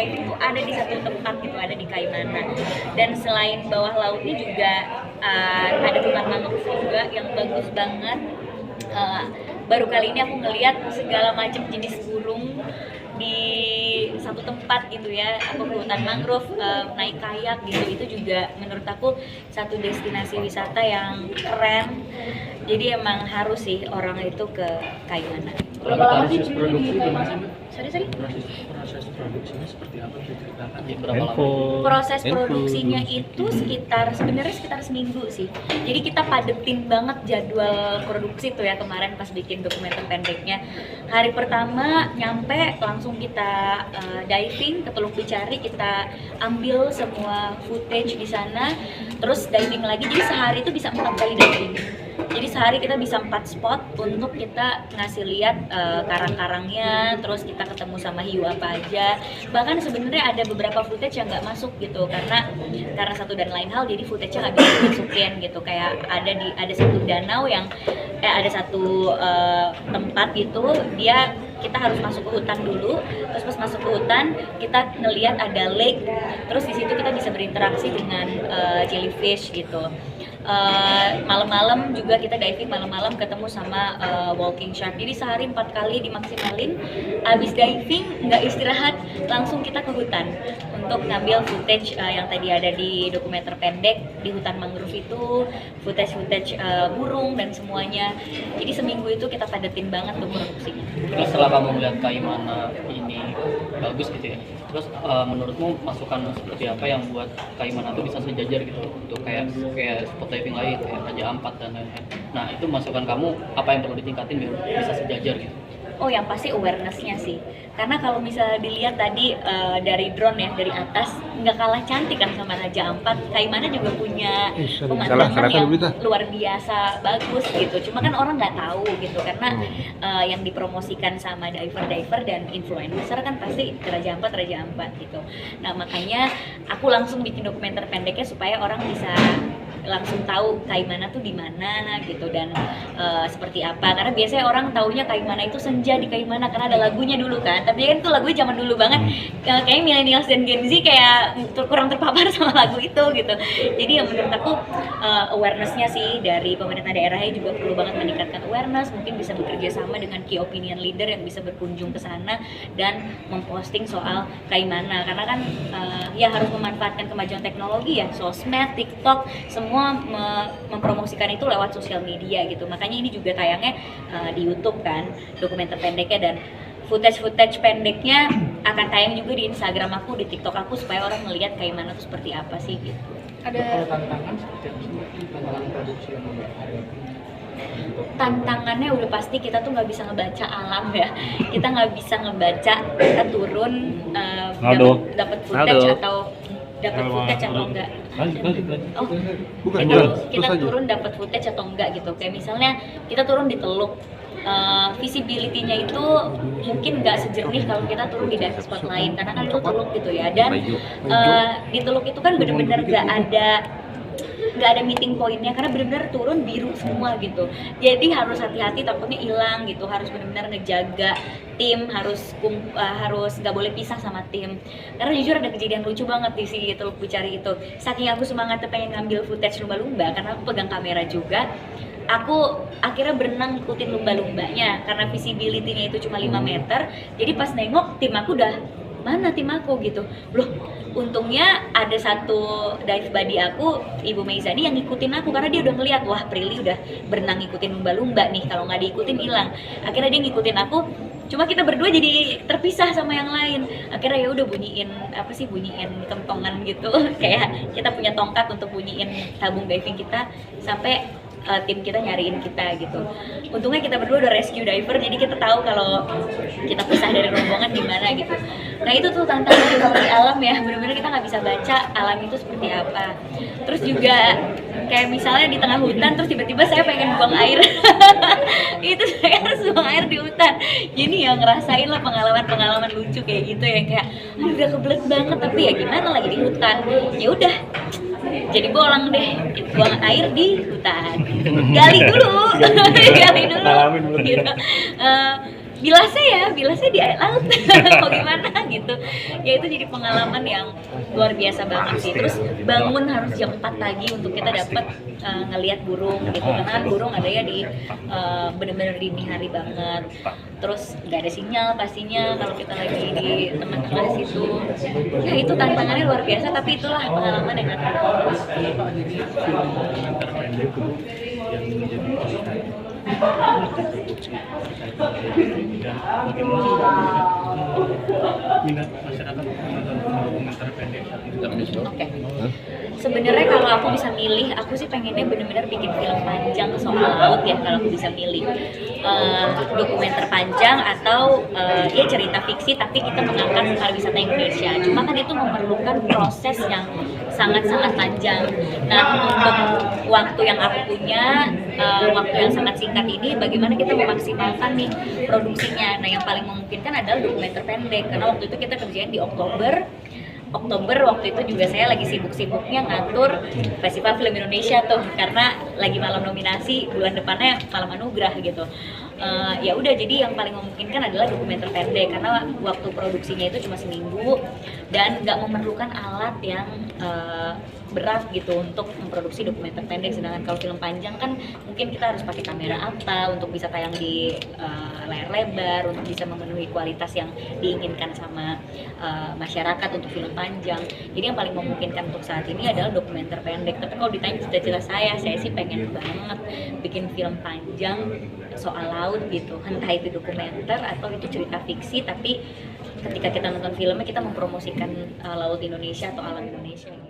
diving tuh ada di satu tempat gitu, ada di Kaimana. Dan selain bawah lautnya juga ada hutan mangrove juga yang bagus banget. Baru kali ini aku ngelihat segala macam jenis burung di satu tempat gitu ya, aku ke hutan mangrove, naik kayak gitu, itu juga menurut aku satu destinasi wisata yang keren. Jadi emang harus sih orang itu ke Kaimana. Proses produksi gimana sih? Sorry. Proses produksinya seperti apa diceritakan? Berapa lama? Proses produksinya itu sebenarnya sekitar seminggu sih. Jadi kita padetin banget jadwal produksi tuh ya kemarin pas bikin dokumenter pendeknya. Hari pertama nyampe langsung kita diving ke Teluk Becari, kita ambil semua footage di sana, terus diving lagi. Jadi sehari itu bisa 4 kali diving. Jadi sehari kita bisa 4 spot untuk kita ngasih lihat karang-karangnya, terus kita ketemu sama hiu apa aja. Bahkan sebenarnya ada beberapa footage yang nggak masuk gitu karena satu dan lain hal, jadi footage-nya nggak bisa dimasukin gitu. Kayak ada satu danau yang ada satu tempat gitu, kita harus masuk ke hutan dulu, terus pas masuk ke hutan kita ngelihat ada lake, terus di situ kita bisa berinteraksi dengan jellyfish gitu. Malam-malam juga kita diving, malam-malam ketemu sama walking shark. Jadi sehari 4 kali dimaksimalin. Abis diving nggak istirahat, langsung kita ke hutan untuk ngambil footage yang tadi ada di dokumenter pendek di hutan mangrove itu, footage burung dan semuanya. Jadi seminggu itu kita padetin banget tuh produksinya. Terus setelah kamu melihat Kaimana ini bagus gitu ya, terus menurutmu masukan seperti apa yang buat Kaimana tuh bisa sejajar gitu untuk kayak spot diving lain kayak Raja Ampat dan lain-lain. Nah itu masukan kamu apa yang perlu ditingkatin biar bisa sejajar gitu? Oh yang pasti awareness-nya sih, karena kalau misalnya dilihat tadi dari drone ya, dari atas nggak kalah cantik kan sama Raja Ampat. Kaimana juga punya pemandangan yang luar biasa bagus gitu, cuma kan orang nggak tahu gitu karena yang dipromosikan sama diver dan influencer kan pasti Raja Ampat gitu. Nah makanya aku langsung bikin dokumenter pendeknya supaya orang bisa langsung tahu Kaimana tuh di mana gitu dan seperti apa, karena biasanya orang taunya Kaimana itu senja di Kaimana karena ada lagunya dulu kan, tapi kan itu lagunya zaman dulu banget. Kayaknya millennials dan Gen Z kayak kurang terpapar sama lagu itu gitu. Jadi yang menurut aku awareness-nya sih dari pemerintah daerahnya juga perlu banget meningkatkan awareness, mungkin bisa bekerja sama dengan key opinion leader yang bisa berkunjung ke sana dan memposting soal Kaimana, karena kan ya harus memanfaatkan kemajuan teknologi ya, sosmed, TikTok, semua mempromosikan itu lewat sosial media gitu. Makanya ini juga tayangnya di YouTube kan, dokumenter pendeknya, dan footage pendeknya akan tayang juga di Instagram aku, di TikTok aku, supaya orang melihat Kaimana itu seperti apa sih gitu. Ada tantangan seperti apa sih tantangan produksi yang tantangannya udah pasti kita tuh nggak bisa ngebaca alam ya, kita nggak bisa ngebaca kita turun dapat footage atau dapat footage atau enggak. Kita turun dapat footage atau enggak gitu. Kayak misalnya kita turun di Teluk, visibility-nya itu mungkin nggak sejernih kalau kita turun di dive spot lain karena kan itu Teluk gitu ya. Dan di Teluk itu kan bener-bener nggak ada meeting pointnya karena benar-benar turun biru semua gitu. Jadi harus hati-hati, takutnya hilang gitu. Harus benar-benar ngejaga tim, harus nggak boleh pisah sama tim. Karena jujur ada kejadian lucu banget di si Teluk Becari itu. Saking aku semangatnya pengen ngambil footage lumba-lumba karena aku pegang kamera juga. Aku akhirnya berenang ngikutin lumba-lumbanya karena visibility-nya itu cuma 5 meter. Jadi pas nengok tim aku udah mana tim aku gitu. Loh, untungnya ada satu dive buddy aku, Ibu Meizani, yang ngikutin aku karena dia udah ngeliat, wah Prilly udah berenang ngikutin lumba-lumba nih, kalau nggak diikutin hilang. Akhirnya dia ngikutin aku, cuma kita berdua jadi terpisah sama yang lain. Akhirnya ya udah bunyiin kentongan gitu kayak kita punya tongkat untuk bunyiin tabung diving kita sampai tim kita nyariin kita gitu. Untungnya kita berdua udah rescue diver, jadi kita tahu kalau kita pisah dari rombongan gimana gitu. Nah itu tuh tantangan di alam ya, benar-benar kita nggak bisa baca alam itu seperti apa. Terus juga kayak misalnya di tengah hutan, terus tiba-tiba saya pengen buang air. Itu saya harus buang air di hutan. Jadi ya ngerasain lah pengalaman lucu kayak gitu yang kayak udah kebelet banget, tapi ya gimana lagi di hutan. Ya udah, jadi bolang deh, buang air di hutan, gali dulu gitu. bilasnya di air laut. Mau gimana gitu. Ya itu jadi pengalaman yang luar biasa banget sih. Terus bangun harus jam 4 pagi untuk kita dapat ngelihat burung gitu. Karena kan burung ada ya di bener-bener dini hari banget. Terus nggak ada sinyal pastinya kalau kita lagi di tengah-tengah situ. Ya itu tantangannya luar biasa, tapi itulah pengalaman yang akan yang menjadi diproduksi dan bagaimana minat masyarakat menonton dokumenter pendek saat ini. Oke. Sebenarnya kalau aku bisa milih, aku sih pengennya bener-bener bikin film panjang soal laut ya kalau aku bisa milih. Dokumenter panjang atau ya cerita fiksi tapi kita mengangkat pariwisata Indonesia. Cuma kan itu memerlukan proses yang sangat-sangat panjang. Nah, untuk waktu yang aku punya, waktu yang sangat singkat ini, bagaimana kita memaksimalkan nih produksinya. Nah, yang paling memungkinkan adalah dokumenter pendek. Karena waktu itu kita kerjain di Oktober waktu itu juga saya lagi sibuk-sibuknya ngatur Festival Film Indonesia tuh, karena lagi malam nominasi, bulan depannya malam anugerah gitu. Ya udah, jadi yang paling memungkinkan adalah dokumenter pendek karena waktu produksinya itu cuma seminggu dan nggak memerlukan alat yang berat gitu untuk memproduksi dokumenter pendek. Sedangkan kalau film panjang kan mungkin kita harus pakai kamera apa untuk bisa tayang di layar lebar, untuk bisa memenuhi kualitas yang diinginkan sama masyarakat untuk film panjang. Jadi yang paling memungkinkan untuk saat ini adalah dokumenter pendek. Tapi kalau ditanya cita-cita saya sih pengen banget bikin film panjang soal laut gitu, entah itu dokumenter atau itu cerita fiksi, tapi ketika kita nonton filmnya kita mempromosikan laut Indonesia atau alam Indonesia gitu.